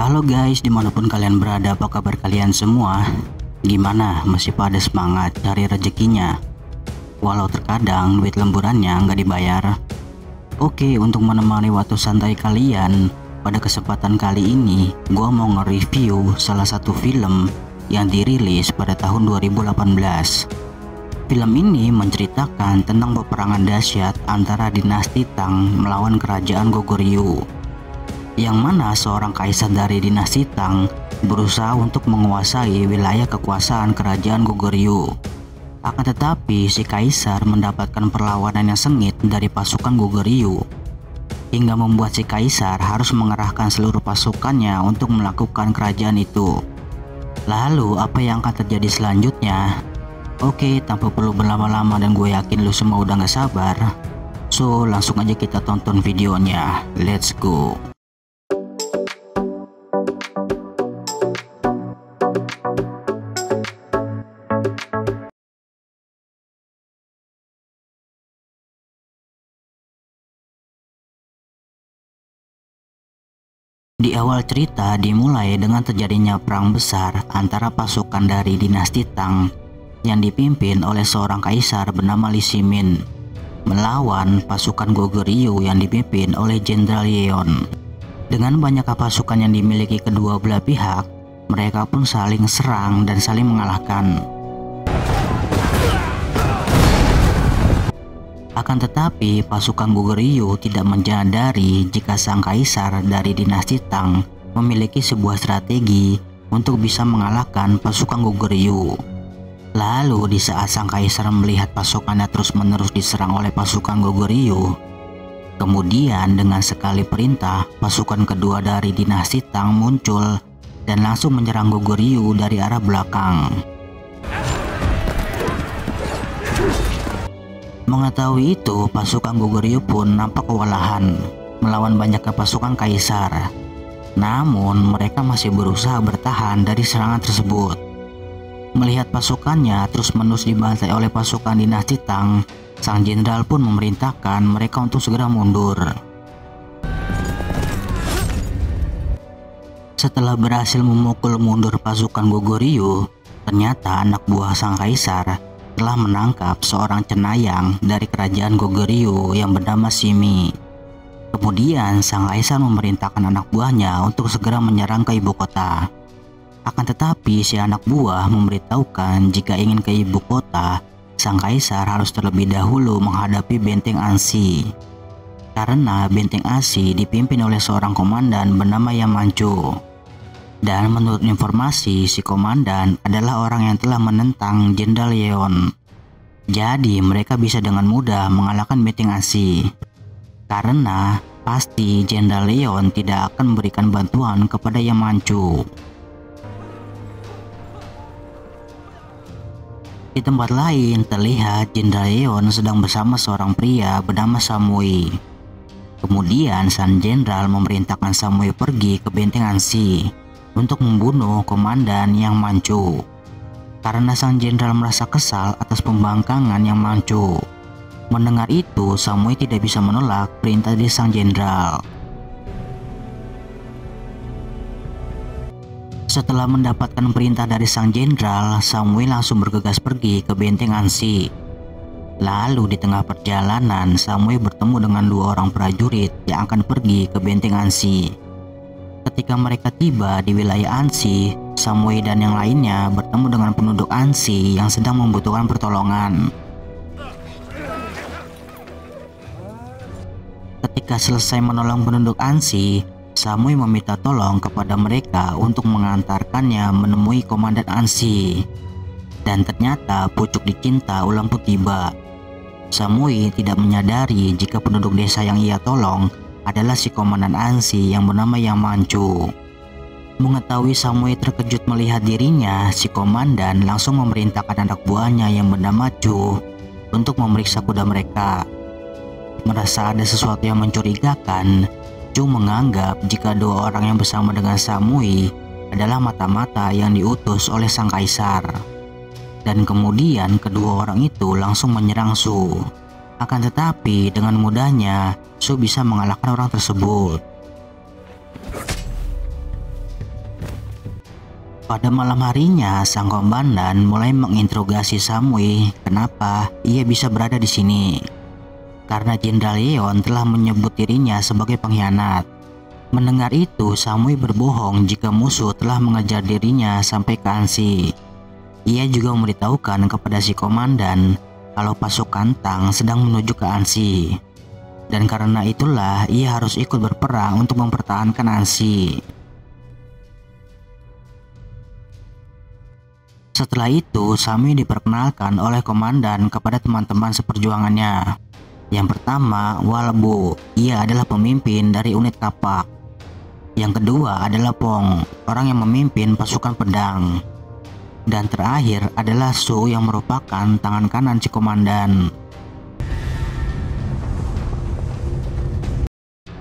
Halo guys, dimanapun kalian berada, apa kabar kalian semua? Gimana, masih pada semangat cari rezekinya? Walau terkadang duit lemburannya nggak dibayar. Oke, untuk menemani waktu santai kalian, pada kesempatan kali ini gua mau nge-review salah satu film yang dirilis pada tahun 2018. Film ini menceritakan tentang peperangan dahsyat antara dinasti Tang melawan kerajaan Goguryeo, yang mana seorang kaisar dari dinasti Tang berusaha untuk menguasai wilayah kekuasaan kerajaan Goguryeo. Akan tetapi si kaisar mendapatkan perlawanan yang sengit dari pasukan Goguryeo, hingga membuat si kaisar harus mengerahkan seluruh pasukannya untuk melakukan kerajaan itu. Lalu apa yang akan terjadi selanjutnya? Oke, tanpa perlu berlama-lama dan gue yakin lu semua udah gak sabar, so langsung aja kita tonton videonya. Let's go. Di awal cerita dimulai dengan terjadinya perang besar antara pasukan dari dinasti Tang yang dipimpin oleh seorang kaisar bernama Li Shimin melawan pasukan Goguryeo yang dipimpin oleh Jenderal Yeon. Dengan banyaknya pasukan yang dimiliki kedua belah pihak, mereka pun saling serang dan saling mengalahkan. Akan tetapi pasukan Goguryeo tidak menyadari jika sang kaisar dari dinasti Tang memiliki sebuah strategi untuk bisa mengalahkan pasukan Goguryeo. Lalu di saat sang kaisar melihat pasukannya terus-menerus diserang oleh pasukan Goguryeo, kemudian dengan sekali perintah pasukan kedua dari dinasti Tang muncul dan langsung menyerang Goguryeo dari arah belakang. Mengetahui itu, pasukan Goguryeo pun nampak kewalahan melawan banyaknya pasukan kaisar. Namun mereka masih berusaha bertahan dari serangan tersebut. Melihat pasukannya terus-menerus dibantai oleh pasukan dinasti Tang, sang jenderal pun memerintahkan mereka untuk segera mundur. Setelah berhasil memukul mundur pasukan Goguryeo, ternyata anak buah sang kaisar telah menangkap seorang cenayang dari kerajaan Goguryeo yang bernama Simi. Kemudian sang kaisar memerintahkan anak buahnya untuk segera menyerang ke ibu kota. Akan tetapi si anak buah memberitahukan jika ingin ke ibu kota, sang kaisar harus terlebih dahulu menghadapi benteng Ansi. Karena benteng Ansi dipimpin oleh seorang komandan bernama Yamanchu. Dan menurut informasi, si komandan adalah orang yang telah menentang Jenderal Yeon. Jadi mereka bisa dengan mudah mengalahkan benteng Ansi. Karena pasti Jenderal Yeon tidak akan memberikan bantuan kepada Yamanchu. Di tempat lain terlihat Jenderal Yeon sedang bersama seorang pria bernama Samui. Kemudian sang jenderal memerintahkan Samui pergi ke benteng Ansi untuk membunuh komandan Yang Manchu. Karena sang jenderal merasa kesal atas pembangkangan Yang Manchu. Mendengar itu, Samui tidak bisa menolak perintah dari sang jenderal. Setelah mendapatkan perintah dari sang jenderal, Samui langsung bergegas pergi ke benteng Ansi. Lalu di tengah perjalanan, Samui bertemu dengan dua orang prajurit yang akan pergi ke benteng Ansi. Ketika mereka tiba di wilayah Ansi, Samui dan yang lainnya bertemu dengan penduduk Ansi yang sedang membutuhkan pertolongan. Ketika selesai menolong penduduk Ansi, Samui meminta tolong kepada mereka untuk mengantarkannya menemui komandan Ansi. Dan ternyata pucuk dicinta ulang pun tiba. Samui tidak menyadari jika penduduk desa yang ia tolong adalah si komandan Ansi yang bernama Yang Manchu. Mengetahui Samui terkejut melihat dirinya, si komandan langsung memerintahkan anak buahnya yang bernama Chu untuk memeriksa kuda mereka. Merasa ada sesuatu yang mencurigakan, Chu menganggap jika dua orang yang bersama dengan Samui adalah mata-mata yang diutus oleh sang kaisar. Dan kemudian kedua orang itu langsung menyerang Su. Akan tetapi dengan mudahnya Su bisa mengalahkan orang tersebut. Pada malam harinya, sang komandan mulai menginterogasi Samui kenapa ia bisa berada di sini. Karena Jenderal Yeon telah menyebut dirinya sebagai pengkhianat. Mendengar itu, Samui berbohong jika musuh telah mengejar dirinya sampai ke Ansi. Ia juga memberitahukan kepada si komandan kalau pasukan Tang sedang menuju ke Ansi. Dan karena itulah ia harus ikut berperang untuk mempertahankan Ansi. Setelah itu, Samui diperkenalkan oleh komandan kepada teman-teman seperjuangannya. Yang pertama, Walbu, ia adalah pemimpin dari unit kapak. Yang kedua adalah Pong, orang yang memimpin pasukan pedang. Dan terakhir adalah Su yang merupakan tangan kanan si komandan.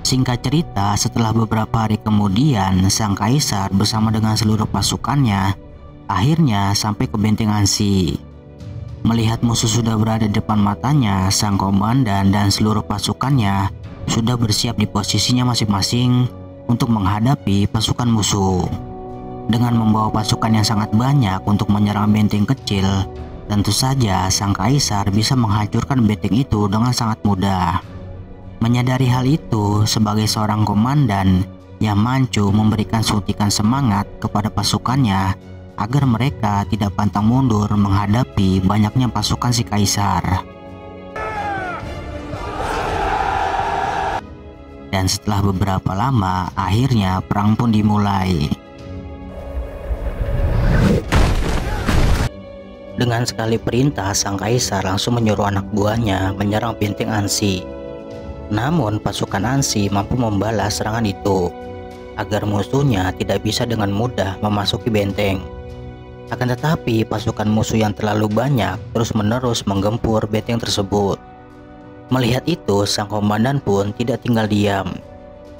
Singkat cerita, setelah beberapa hari kemudian, sang kaisar bersama dengan seluruh pasukannya akhirnya sampai ke benteng Ansi. Melihat musuh sudah berada di depan matanya, sang komandan dan seluruh pasukannya sudah bersiap di posisinya masing-masing untuk menghadapi pasukan musuh. Dengan membawa pasukan yang sangat banyak untuk menyerang benteng kecil, tentu saja sang kaisar bisa menghancurkan benteng itu dengan sangat mudah. Menyadari hal itu, sebagai seorang komandan, Yang Manchu memberikan suntikan semangat kepada pasukannya agar mereka tidak pantang mundur menghadapi banyaknya pasukan si kaisar. Dan setelah beberapa lama, akhirnya perang pun dimulai. Dengan sekali perintah, sang kaisar langsung menyuruh anak buahnya menyerang benteng Ansi. Namun pasukan Ansi mampu membalas serangan itu, agar musuhnya tidak bisa dengan mudah memasuki benteng. Akan tetapi pasukan musuh yang terlalu banyak terus-menerus menggempur benteng tersebut. Melihat itu, sang komandan pun tidak tinggal diam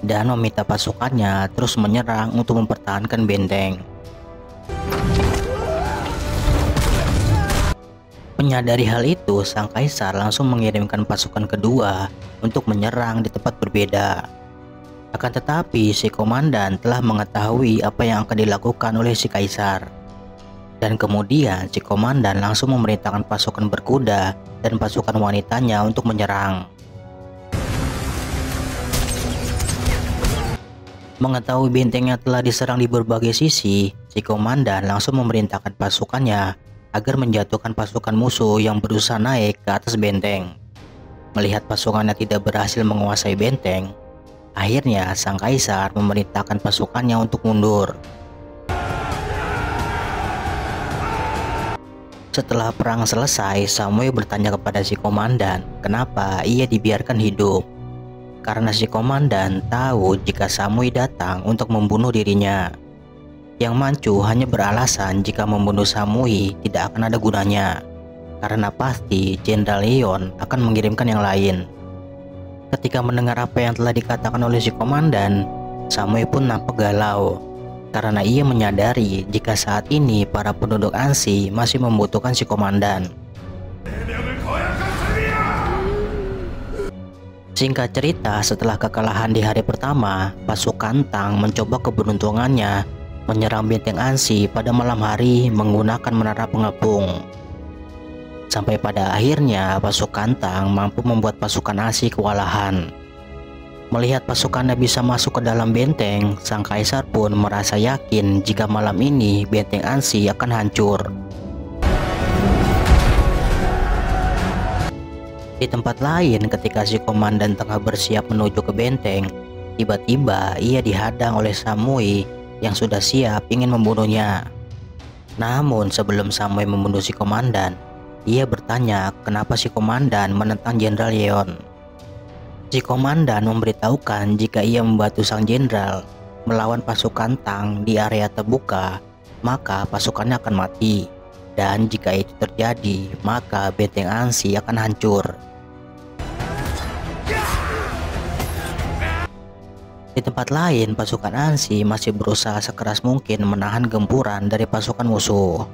dan meminta pasukannya terus menyerang untuk mempertahankan benteng. Menyadari hal itu, sang kaisar langsung mengirimkan pasukan kedua untuk menyerang di tempat berbeda. Akan tetapi si komandan telah mengetahui apa yang akan dilakukan oleh si kaisar. Dan kemudian si komandan langsung memerintahkan pasukan berkuda dan pasukan wanitanya untuk menyerang. Mengetahui bentengnya telah diserang di berbagai sisi, si komandan langsung memerintahkan pasukannya agar menjatuhkan pasukan musuh yang berusaha naik ke atas benteng. Melihat pasukannya tidak berhasil menguasai benteng, akhirnya sang kaisar memerintahkan pasukannya untuk mundur. Setelah perang selesai, Samui bertanya kepada si komandan kenapa ia dibiarkan hidup. Karena si komandan tahu jika Samui datang untuk membunuh dirinya. Yang Manchu hanya beralasan jika membunuh Samui tidak akan ada gunanya, karena pasti Jenderal Yeon akan mengirimkan yang lain. Ketika mendengar apa yang telah dikatakan oleh si komandan, Samui pun nampak galau. Karena ia menyadari jika saat ini para penduduk Ansi masih membutuhkan si komandan. Singkat cerita, setelah kekalahan di hari pertama, pasukan Tang mencoba keberuntungannya menyerang benteng Ansi pada malam hari menggunakan menara pengepung. Sampai pada akhirnya pasukan Tang mampu membuat pasukan Ansi kewalahan. Melihat pasukannya bisa masuk ke dalam benteng, sang kaisar pun merasa yakin jika malam ini benteng Ansi akan hancur. Di tempat lain, ketika si komandan tengah bersiap menuju ke benteng, tiba-tiba ia dihadang oleh Samui yang sudah siap ingin membunuhnya. Namun sebelum Samui membunuh si komandan, ia bertanya kenapa si komandan menentang Jenderal Yeon. Si komandan memberitahukan jika ia membantu sang jenderal melawan pasukan Tang di area terbuka, maka pasukannya akan mati. Dan jika itu terjadi, maka benteng Ansi akan hancur. Di tempat lain, pasukan Ansi masih berusaha sekeras mungkin menahan gempuran dari pasukan musuh.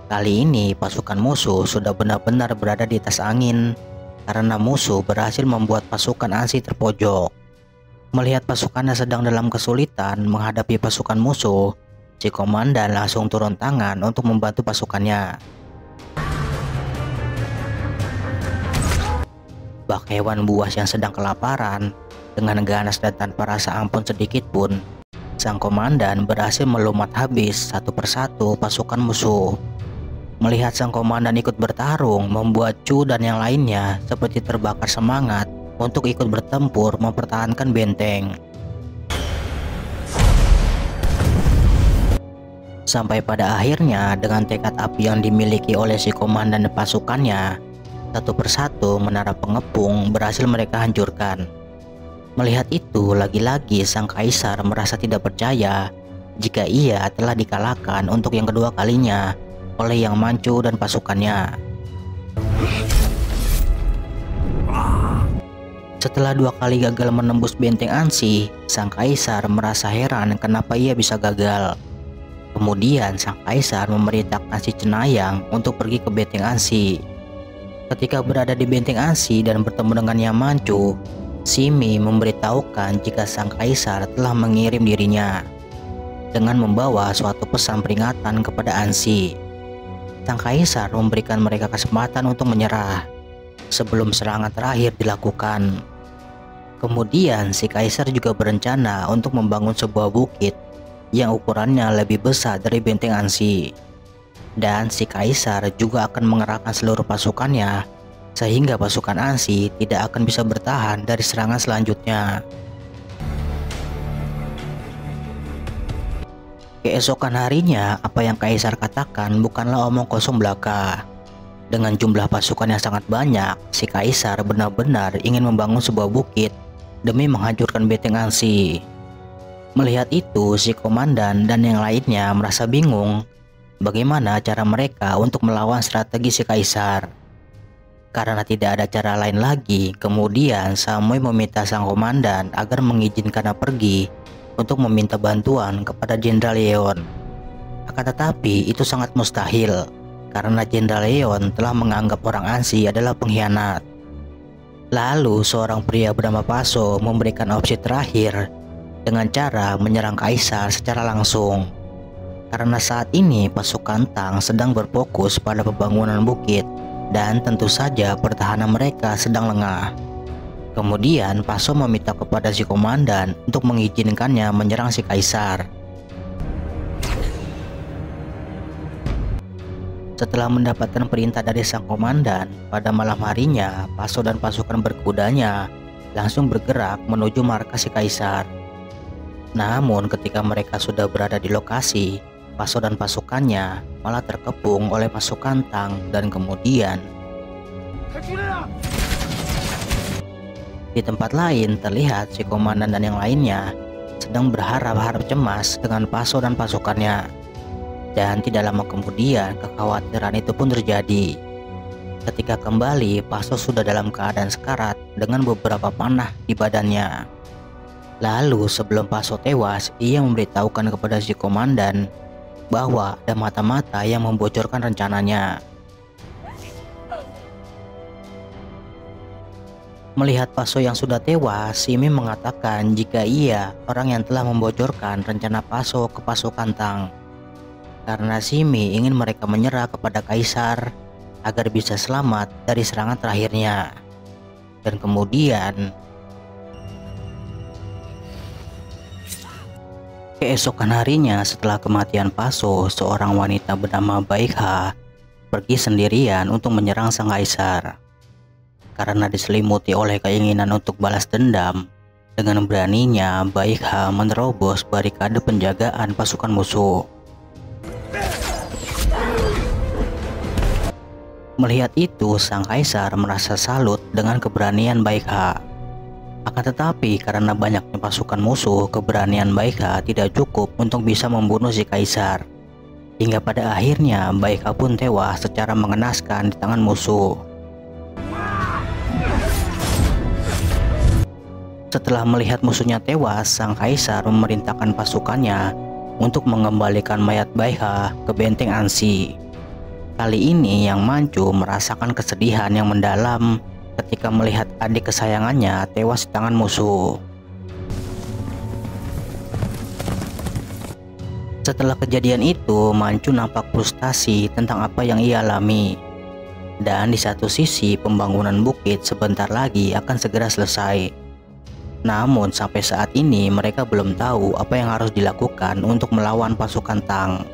Kali ini pasukan musuh sudah benar-benar berada di atas angin, karena musuh berhasil membuat pasukan Ansi terpojok. Melihat pasukannya sedang dalam kesulitan menghadapi pasukan musuh, si komandan langsung turun tangan untuk membantu pasukannya. Bak hewan buas yang sedang kelaparan, dengan ganas dan tanpa rasa ampun sedikit pun, sang komandan berhasil melumat habis satu persatu pasukan musuh. Melihat sang komandan ikut bertarung, membuat Chu dan yang lainnya seperti terbakar semangat untuk ikut bertempur mempertahankan benteng. Sampai pada akhirnya, dengan tekad api yang dimiliki oleh si komandan dan pasukannya, satu persatu menara pengepung berhasil mereka hancurkan. Melihat itu, lagi-lagi sang kaisar merasa tidak percaya jika ia telah dikalahkan untuk yang kedua kalinya oleh Yang Manchu dan pasukannya. Setelah 2 kali gagal menembus benteng Ansi, sang kaisar merasa heran kenapa ia bisa gagal. Kemudian sang kaisar memerintahkan si Cenayang untuk pergi ke benteng Ansi. Ketika berada di benteng Ansi dan bertemu dengan Yang Manchu, Simi memberitahukan jika sang kaisar telah mengirim dirinya dengan membawa suatu pesan peringatan kepada Ansi. Sang kaisar memberikan mereka kesempatan untuk menyerah sebelum serangan terakhir dilakukan. Kemudian si kaisar juga berencana untuk membangun sebuah bukit yang ukurannya lebih besar dari benteng Ansi. Dan si kaisar juga akan mengerahkan seluruh pasukannya sehingga pasukan Ansi tidak akan bisa bertahan dari serangan selanjutnya. Keesokan harinya, apa yang kaisar katakan bukanlah omong kosong belaka. Dengan jumlah pasukan yang sangat banyak, si kaisar benar-benar ingin membangun sebuah bukit demi menghancurkan benteng Ansi. Melihat itu, si komandan dan yang lainnya merasa bingung bagaimana cara mereka untuk melawan strategi si kaisar. Karena tidak ada cara lain lagi, kemudian Samui meminta sang komandan agar mengizinkannya pergi untuk meminta bantuan kepada Jenderal Yeon. Akan tetapi itu sangat mustahil karena Jenderal Yeon telah menganggap orang Ansi adalah pengkhianat. Lalu seorang pria bernama Paso memberikan opsi terakhir dengan cara menyerang kaisar secara langsung. Karena saat ini pasukan Tang sedang berfokus pada pembangunan bukit dan tentu saja pertahanan mereka sedang lengah. Kemudian Paso meminta kepada si komandan untuk mengizinkannya menyerang si kaisar. Setelah mendapatkan perintah dari sang komandan, pada malam harinya Paso dan pasukan berkudanya langsung bergerak menuju markas si kaisar. Namun ketika mereka sudah berada di lokasi, Paso dan pasukannya malah terkepung oleh pasukan Tang dan kemudian di tempat lain terlihat si komandan dan yang lainnya sedang berharap-harap cemas dengan Paso dan pasukannya. Dan tidak lama kemudian kekhawatiran itu pun terjadi. Ketika kembali, Paso sudah dalam keadaan sekarat dengan beberapa panah di badannya. Lalu sebelum Paso tewas, ia memberitahukan kepada si komandan bahwa ada mata-mata yang membocorkan rencananya. Melihat Paso yang sudah tewas, Simi mengatakan jika ia orang yang telah membocorkan rencana Paso ke pasukan Tang. Karena Simi ingin mereka menyerah kepada kaisar agar bisa selamat dari serangan terakhirnya. Dan kemudian keesokan harinya setelah kematian Paso, seorang wanita bernama Baikha pergi sendirian untuk menyerang sang kaisar. Karena diselimuti oleh keinginan untuk balas dendam, dengan beraninya Baikha menerobos barikade penjagaan pasukan musuh. Melihat itu, sang kaisar merasa salut dengan keberanian Baikha. Akan tetapi karena banyaknya pasukan musuh, keberanian Baikha tidak cukup untuk bisa membunuh si kaisar. Hingga pada akhirnya Baikha pun tewas secara mengenaskan di tangan musuh. Setelah melihat musuhnya tewas, sang kaisar memerintahkan pasukannya untuk mengembalikan mayat Baikha ke benteng Ansi. Kali ini Yang Manchu merasakan kesedihan yang mendalam ketika melihat adik kesayangannya tewas di tangan musuh. Setelah kejadian itu, Manchu nampak frustasi tentang apa yang ia alami. Dan di satu sisi, pembangunan bukit sebentar lagi akan segera selesai. Namun sampai saat ini mereka belum tahu apa yang harus dilakukan untuk melawan pasukan Tang.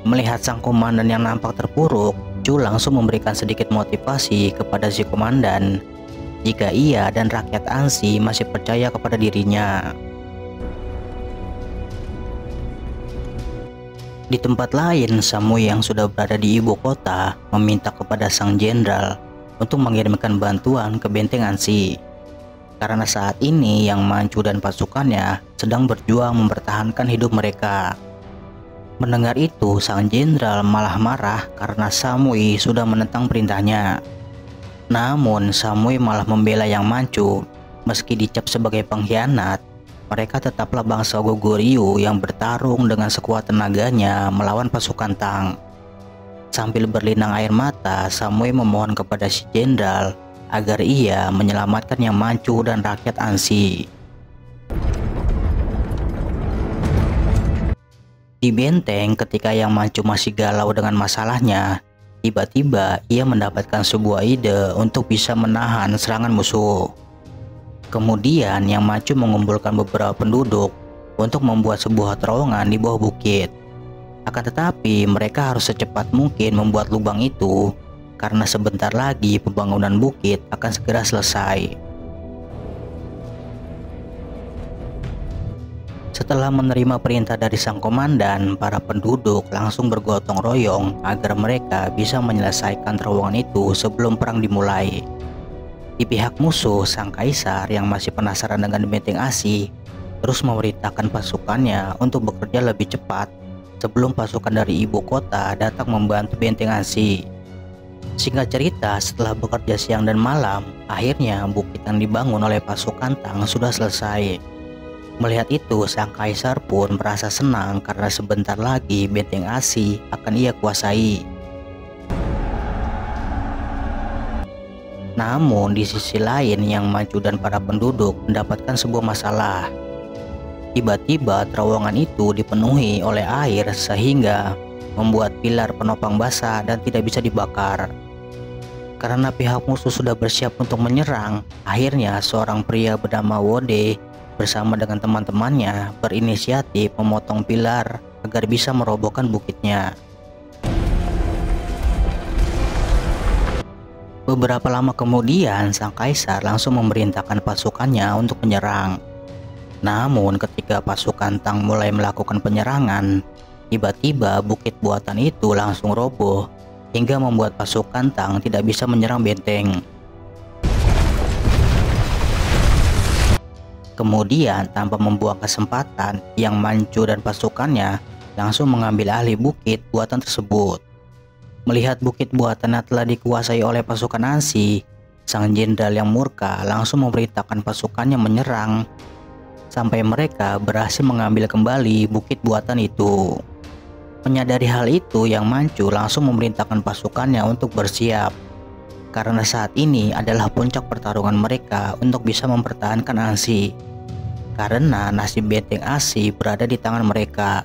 Melihat sang komandan yang nampak terpuruk, Chu langsung memberikan sedikit motivasi kepada si komandan jika ia dan rakyat Ansi masih percaya kepada dirinya. Di tempat lain, Samui yang sudah berada di ibu kota meminta kepada sang jenderal untuk mengirimkan bantuan ke benteng Ansi. Karena saat ini Yang Manchu dan pasukannya sedang berjuang mempertahankan hidup mereka. Mendengar itu, sang jenderal malah marah karena Samui sudah menentang perintahnya. Namun Samui malah membela Yang Manchu. Meski dicap sebagai pengkhianat, mereka tetaplah bangsa Goguryeo yang bertarung dengan sekuat tenaganya melawan pasukan Tang. Sambil berlinang air mata, Samui memohon kepada si jenderal agar ia menyelamatkan Yang Manchu dan rakyat Ansi. Di benteng, ketika Yang Manchu masih galau dengan masalahnya, tiba-tiba ia mendapatkan sebuah ide untuk bisa menahan serangan musuh. Kemudian Yang Manchu mengumpulkan beberapa penduduk untuk membuat sebuah terowongan di bawah bukit. Akan tetapi mereka harus secepat mungkin membuat lubang itu, karena sebentar lagi pembangunan bukit akan segera selesai. Setelah menerima perintah dari sang komandan, para penduduk langsung bergotong royong agar mereka bisa menyelesaikan terowongan itu sebelum perang dimulai. Di pihak musuh, sang kaisar yang masih penasaran dengan benteng Asi terus memerintahkan pasukannya untuk bekerja lebih cepat sebelum pasukan dari ibu kota datang membantu benteng Asi. Singkat cerita, setelah bekerja siang dan malam, akhirnya bukit yang dibangun oleh pasukan Tang sudah selesai. Melihat itu, sang kaisar pun merasa senang karena sebentar lagi benteng Asi akan ia kuasai. Namun di sisi lain, Yang Manchu dan para penduduk mendapatkan sebuah masalah. Tiba-tiba terowongan itu dipenuhi oleh air sehingga membuat pilar penopang basah dan tidak bisa dibakar. Karena pihak musuh sudah bersiap untuk menyerang, akhirnya seorang pria bernama Wode bersama dengan teman-temannya berinisiatif memotong pilar agar bisa merobohkan bukitnya. Beberapa lama kemudian, sang kaisar langsung memerintahkan pasukannya untuk menyerang. Namun ketika pasukan Tang mulai melakukan penyerangan, tiba-tiba bukit buatan itu langsung roboh hingga membuat pasukan Tang tidak bisa menyerang benteng. Kemudian tanpa membuang kesempatan, Yang Manchu dan pasukannya langsung mengambil alih bukit buatan tersebut. Melihat bukit buatannya telah dikuasai oleh pasukan Ansi, sang jenderal yang murka langsung memerintahkan pasukannya menyerang sampai mereka berhasil mengambil kembali bukit buatan itu. Menyadari hal itu, Yang Manchu langsung memerintahkan pasukannya untuk bersiap, karena saat ini adalah puncak pertarungan mereka untuk bisa mempertahankan Ansi, karena nasib benteng Asi berada di tangan mereka.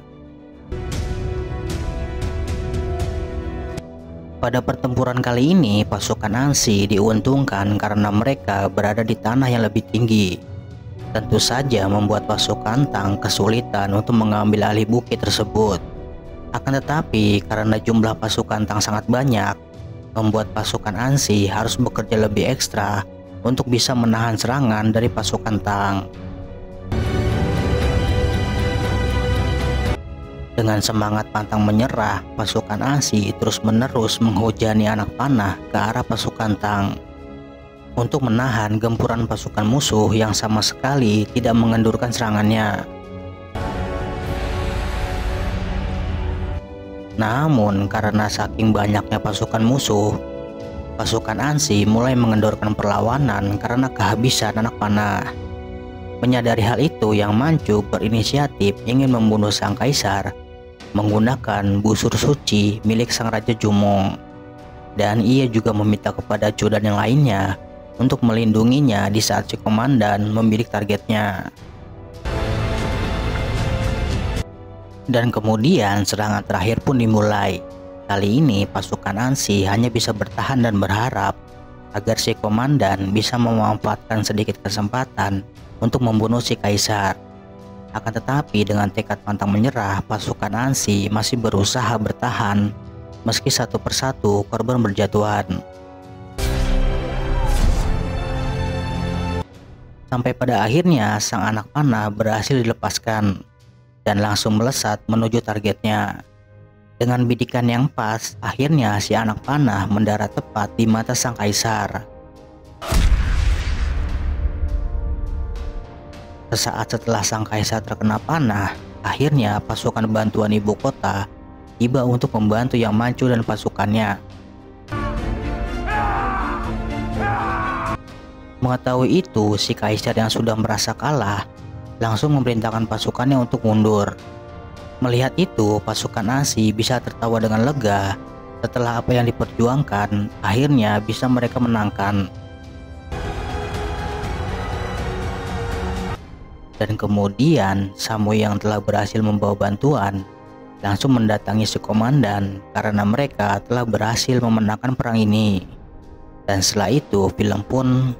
Pada pertempuran kali ini, pasukan Ansi diuntungkan karena mereka berada di tanah yang lebih tinggi. Tentu saja membuat pasukan Tang kesulitan untuk mengambil alih bukit tersebut. Akan tetapi karena jumlah pasukan Tang sangat banyak, membuat pasukan Ansi harus bekerja lebih ekstra untuk bisa menahan serangan dari pasukan Tang. Dengan semangat pantang menyerah, pasukan Ansi terus-menerus menghujani anak panah ke arah pasukan Tang untuk menahan gempuran pasukan musuh yang sama sekali tidak mengendurkan serangannya. Namun karena saking banyaknya pasukan musuh, pasukan Ansi mulai mengendorkan perlawanan karena kehabisan anak panah. Menyadari hal itu, Yang Manchu berinisiatif ingin membunuh sang kaisar menggunakan busur suci milik sang Raja Jumong. Dan ia juga meminta kepada Chu dan yang lainnya untuk melindunginya di saat si komandan membidik targetnya. Dan kemudian serangan terakhir pun dimulai. Kali ini pasukan Ansi hanya bisa bertahan dan berharap agar si komandan bisa memanfaatkan sedikit kesempatan untuk membunuh si kaisar. Akan tetapi dengan tekad pantang menyerah, pasukan Ansi masih berusaha bertahan meski satu persatu korban berjatuhan. Sampai pada akhirnya sang anak panah berhasil dilepaskan dan langsung melesat menuju targetnya. Dengan bidikan yang pas, akhirnya si anak panah mendarat tepat di mata sang kaisar. Sesaat setelah sang kaisar terkena panah, akhirnya pasukan bantuan ibu kota tiba untuk membantu Yang Manchu dan pasukannya. Mengetahui itu, si kaisar yang sudah merasa kalah langsung memerintahkan pasukannya untuk mundur. Melihat itu, pasukan Ansi bisa tertawa dengan lega setelah apa yang diperjuangkan akhirnya bisa mereka menangkan. Dan kemudian Samui yang telah berhasil membawa bantuan langsung mendatangi si komandan karena mereka telah berhasil memenangkan perang ini. Dan setelah itu film pun